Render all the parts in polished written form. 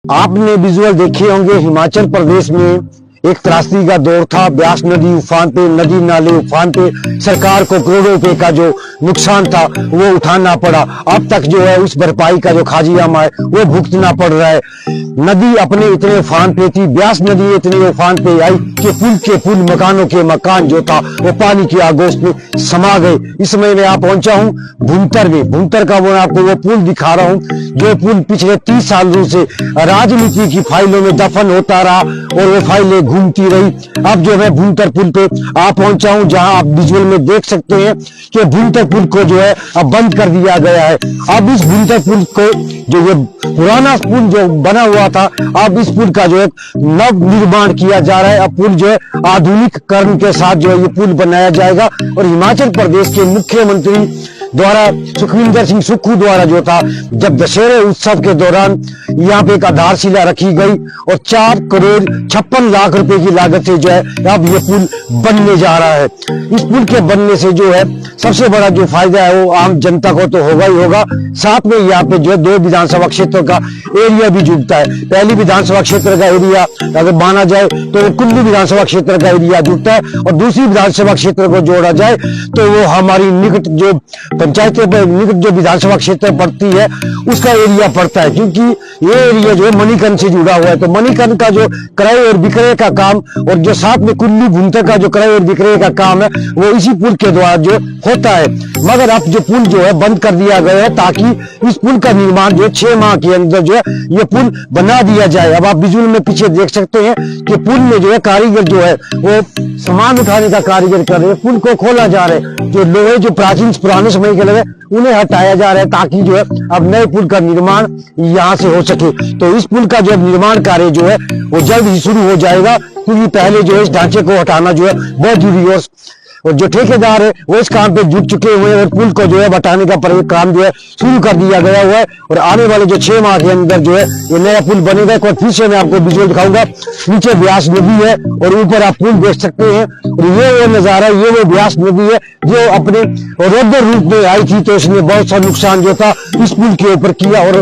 आपने विजुअल देखे होंगे, हिमाचल प्रदेश में एक त्रासदी का दौर था। ब्यास नदी उफान पे, नदी नाले उफान पे, सरकार को करोड़ों रुपए का जो नुकसान था वो उठाना पड़ा। अब तक जो है उस भरपाई का जो खाजियामा है वो भुगतना पड़ रहा है। नदी अपने इतने उफान पे थी, ब्यास नदी इतने उफान पे आई कि पुल के पुल, मकानों के मकान जो था वो पानी की आगोश में समा गए। इस समय मैं आप पहुंचा हूं भुंतर में। भुंतर का वो आपको वो पुल दिखा रहा हूं, जो पुल पिछले 30 सालों से राजनीति की फाइलों में दफन होता रहा और वो फाइलें घूमती रही। अब जो है भुंतर पुल पे आप पहुंचा हूं, जहां आप विजुअल में देख सकते हैं कि भुंतर पुल को जो है अब बंद कर दिया गया है। अब इस भुंतर पुल को, जो ये पुराना पुल जो बना हुआ था, अब इस पुल का जो है नव निर्माण किया जा रहा है। अब पुल जो है आधुनिकीकरण के साथ जो है ये पुल बनाया जाएगा। और हिमाचल प्रदेश के मुख्यमंत्री द्वारा, सुखविंदर सिंह सुक्खू द्वारा जो था, जब दशहरे उत्सव के दौरान यहाँ पे एक आधारशिला रखी गई और 4 करोड़ 56 लाख रुपए की लागत से जो है अब ये पुल बनने जा रहा है। इस पुल के बनने से जो है सबसे बड़ा जो फायदा है वो आम जनता को तो होगा ही होगा, साथ में यहाँ पे जो है 2 विधानसभा क्षेत्रों का एरिया भी जुड़ता है। पहली विधानसभा क्षेत्र का एरिया अगर माना जाए तो कुल्लू विधानसभा क्षेत्र का एरिया जुड़ता है, और दूसरी विधानसभा क्षेत्र को जोड़ा जाए तो वो हमारी निकट जो पंचायतें निकट जो विधानसभा क्षेत्र पड़ती है उसका एरिया पड़ता है। क्योंकि ये एरिया जो है मणिकर्ण से जुड़ा हुआ है, तो मणिकर्ण का जो क्रय और विक्रय का काम और जो साथ में कुल्लू भुंतर का जो क्रय और विक्रय का काम है वो इसी पुल के द्वारा जो होता है। मगर अब जो पुल जो है बंद कर दिया गया है, ताकि इस पुल का निर्माण जो 6 माह के अंदर जो है ये पुल बना दिया जाए। अब आप विजुअल में पीछे देख सकते हैं कि पुल में जो है कारीगर जो है वो सामान उठाने का कारीगर कर रहे हैं, पुल को खोला जा रहा है। जो लोहे जो प्राचीन पुराने समय के लगे उन्हें हटाया जा रहा है, ताकि जो है अब नए पुल का निर्माण यहाँ से हो सके। तो इस पुल का जो निर्माण कार्य जो है वो जल्द ही शुरू हो जाएगा, क्योंकि पहले जो है इस ढांचे को हटाना जो है बहुत जरूरी है। और जो ठेकेदार है वो इस काम पे जुट चुके हुए हैं और पुल को जो है हटाने का काम जो है शुरू कर दिया गया हुआ है। और आने वाले जो 6 माह के अंदर जो है ये नया पुल बनेगा। और फिर से मैं आपको विजुअल दिखाऊंगा, नीचे ब्यास नदी है और ऊपर आप पुल देख सकते हैं। और ये वो नजारा, ये वो ब्यास नदी है जो अपने रौद्र रूप में आई थी, तो इसने बहुत सा नुकसान जो था इस पुल के ऊपर किया। और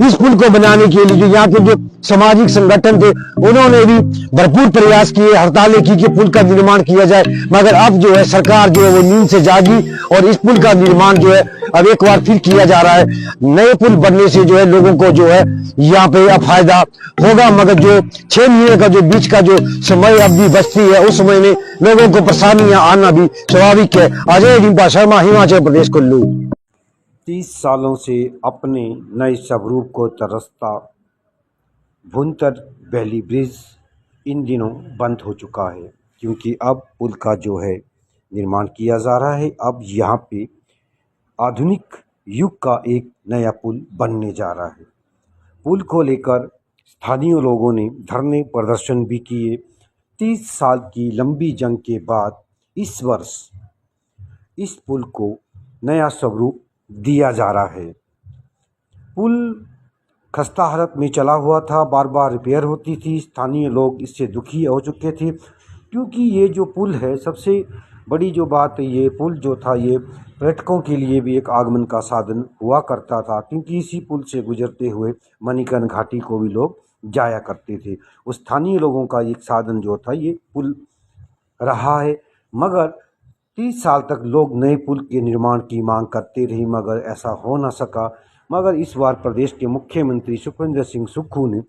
इस पुल को बनाने के लिए जो यहाँ के जो सामाजिक संगठन थे उन्होंने भी भरपूर प्रयास किए, हड़तालें की कि पुल का निर्माण किया जाए। मगर अब जो है सरकार जो है वो नींद से जागी और इस पुल का निर्माण जो है अब एक बार फिर किया जा रहा है। नए पुल बनने से जो है लोगों को जो है यहाँ पे अब फायदा होगा, मगर जो 6 महीने का जो बीच का जो समय अवधि बचती है उस समय में लोगों को परेशानियां आना भी स्वाभाविक है। अजय डिम्पा शर्मा, हिमाचल प्रदेश, कुल्लू। 30 सालों से अपने नए स्वरूप को तरसता भुंतर वैली ब्रिज इन दिनों बंद हो चुका है, क्योंकि अब पुल का जो है निर्माण किया जा रहा है। अब यहाँ पे आधुनिक युग का एक नया पुल बनने जा रहा है। पुल को लेकर स्थानीय लोगों ने धरने प्रदर्शन भी किए। 30 साल की लंबी जंग के बाद इस वर्ष इस पुल को नया स्वरूप दिया जा रहा है। पुल खस्ता हालत में चला हुआ था, बार बार रिपेयर होती थी। स्थानीय लोग इससे दुखी हो चुके थे, क्योंकि ये जो पुल है, सबसे बड़ी जो बात है, ये पुल जो था ये पर्यटकों के लिए भी एक आगमन का साधन हुआ करता था, क्योंकि इसी पुल से गुजरते हुए मणिकर्ण घाटी को भी लोग जाया करते थे। उस स्थानीय लोगों का एक साधन जो था ये पुल रहा है। मगर 30 साल तक लोग नए पुल के निर्माण की मांग करते रहे, मगर ऐसा हो ना सका। मगर इस बार प्रदेश के मुख्यमंत्री सुखविंदर सिंह सुक्खू ने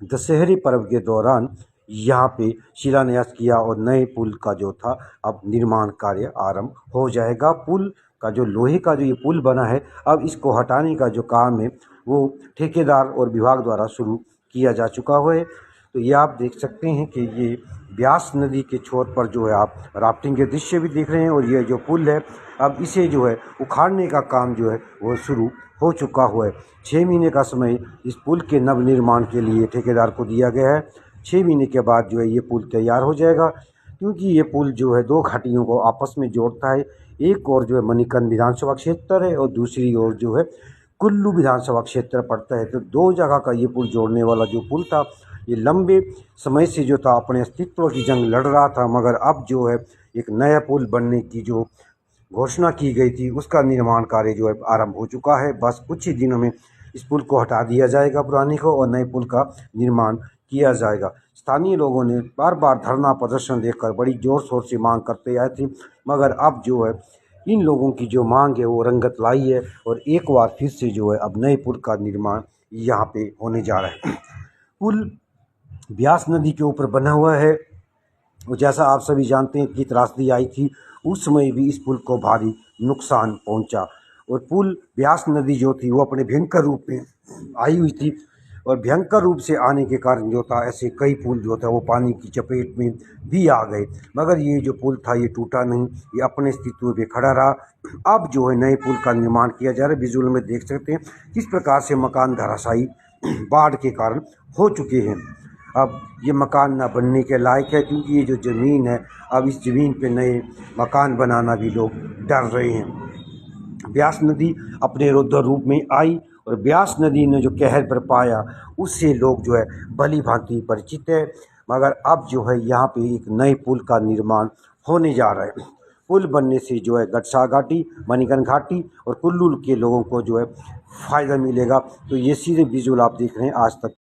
दशहरे पर्व के दौरान यहाँ पे शिलान्यास किया और नए पुल का जो था अब निर्माण कार्य आरंभ हो जाएगा। पुल का जो लोहे का जो ये पुल बना है, अब इसको हटाने का जो काम है वो ठेकेदार और विभाग द्वारा शुरू किया जा चुका है। तो ये आप देख सकते हैं कि ये ब्यास नदी के छोर पर जो है आप राफ्टिंग के दृश्य भी देख रहे हैं। और ये जो पुल है अब इसे जो है उखाड़ने का काम जो है वो शुरू हो चुका हुआ है। 6 महीने का समय इस पुल के नवनिर्माण के लिए ठेकेदार को दिया गया है। 6 महीने के बाद जो है ये पुल तैयार हो जाएगा, क्योंकि ये पुल जो है 2 घाटियों को आपस में जोड़ता है। एक और जो है मणिकर्ण विधानसभा क्षेत्र है और दूसरी ओर जो है कुल्लू विधानसभा क्षेत्र पड़ता है। तो 2 जगह का ये पुल जोड़ने वाला जो पुल था ये लंबे समय से जो था अपने अस्तित्व की जंग लड़ रहा था, मगर अब जो है एक नया पुल बनने की जो घोषणा की गई थी उसका निर्माण कार्य जो है आरंभ हो चुका है। बस कुछ ही दिनों में इस पुल को हटा दिया जाएगा पुराने को और नए पुल का निर्माण किया जाएगा। स्थानीय लोगों ने बार बार धरना प्रदर्शन देकर बड़ी ज़ोर शोर से मांग करते आए थे, मगर अब जो है इन लोगों की जो मांग है वो रंगत लाई है और एक बार फिर से जो है अब नए पुल का निर्माण यहाँ पे होने जा रहा है। पुल ब्यास नदी के ऊपर बना हुआ है और जैसा आप सभी जानते हैं कि त्रासदी आई थी उस समय भी इस पुल को भारी नुकसान पहुंचा और पुल ब्यास नदी जो थी वो अपने भयंकर रूप में आई हुई थी और भयंकर रूप से आने के कारण जो था ऐसे कई पुल जो था वो पानी की चपेट में भी आ गए, मगर ये जो पुल था ये टूटा नहीं, ये अपने अस्तित्व पे खड़ा रहा। अब जो है नए पुल का निर्माण किया जा रहा है। विजुअल में देख सकते हैं किस प्रकार से मकान धराशायी बाढ़ के कारण हो चुके हैं। अब ये मकान ना बनने के लायक है क्योंकि ये जो ज़मीन है अब इस ज़मीन पे नए मकान बनाना भी लोग डर रहे हैं। ब्यास नदी अपने रौद्र रूप में आई और ब्यास नदी ने जो कहर बरपाया उससे लोग जो है भली भांति परिचित है, मगर अब जो है यहाँ पे एक नए पुल का निर्माण होने जा रहा है। पुल बनने से जो है गटसा घाटी, मणिकर्ण घाटी और कुल्लू के लोगों को जो है फ़ायदा मिलेगा। तो ये सीधे विजुअल आप देख रहे हैं आज तक